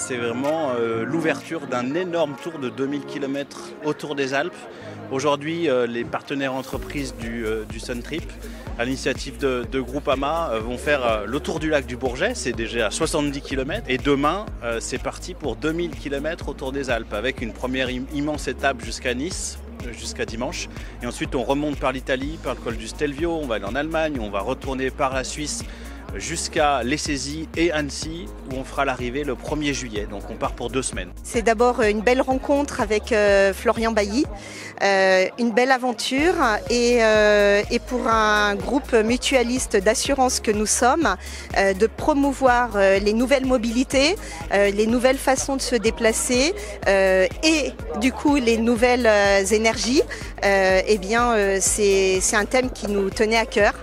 c'est vraiment l'ouverture d'un énorme tour de 2000 km autour des Alpes. Aujourd'hui, les partenaires entreprises du Sun Trip, à l'initiative de Groupama, vont faire le tour du lac du Bourget, c'est déjà à 70 km. Et demain, c'est parti pour 2000 km autour des Alpes, avec une première immense étape jusqu'à Nice, jusqu'à dimanche. Et ensuite, on remonte par l'Italie, par le col du Stelvio, on va aller en Allemagne, on va retourner par la Suisse jusqu'à Lécésie et Annecy, où on fera l'arrivée le 1er juillet. Donc on part pour 2 semaines. C'est d'abord une belle rencontre avec Florian Bailly, une belle aventure et pour un groupe mutualiste d'assurance que nous sommes, de promouvoir les nouvelles mobilités, les nouvelles façons de se déplacer et du coup les nouvelles énergies. C'est un thème qui nous tenait à cœur.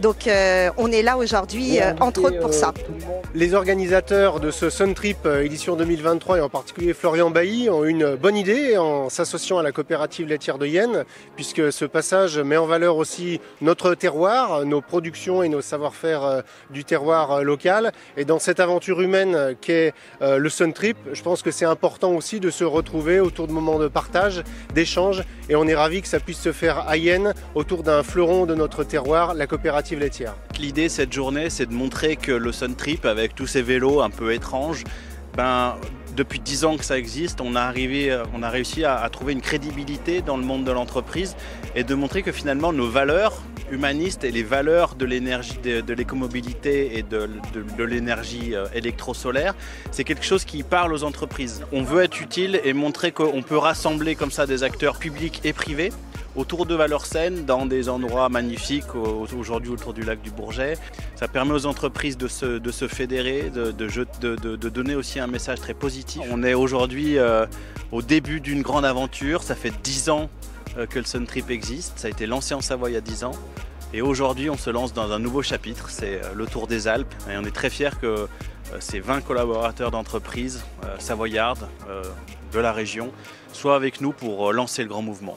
Donc on est là aujourd'hui entre autres pour ça. Les organisateurs de ce Sun Trip édition 2023 et en particulier Florian Bailly ont une bonne idée en s'associant à la coopérative laitière de Yenne, puisque ce passage met en valeur aussi notre terroir, nos productions et nos savoir-faire du terroir local. Et dans cette aventure humaine qu'est le Sun Trip, je pense que c'est important aussi de se retrouver autour de moments de partage, d'échange, et on est ravis que ça puisse se faire à Yenne autour d'un fleuron de notre terroir, la coopérative laitière. L'idée cette journée, c'est de montrer que le Sun Trip, avec tous ces vélos un peu étranges, depuis 10 ans que ça existe, on a réussi à trouver une crédibilité dans le monde de l'entreprise et de montrer que finalement nos valeurs humanistes et les valeurs de l'énergie, de l'écomobilité et de l'énergie électro-solaire, c'est quelque chose qui parle aux entreprises. On veut être utile et montrer qu'on peut rassembler comme ça des acteurs publics et privés autour de valeurs saines, dans des endroits magnifiques, aujourd'hui autour du lac du Bourget. Ça permet aux entreprises de se fédérer, de donner aussi un message très positif. On est aujourd'hui au début d'une grande aventure, ça fait 10 ans que le Sun Trip existe, ça a été lancé en Savoie il y a 10 ans. Et aujourd'hui, on se lance dans un nouveau chapitre, c'est le Tour des Alpes. Et on est très fiers que ces 20 collaborateurs d'entreprises savoyardes de la région soient avec nous pour lancer le grand mouvement.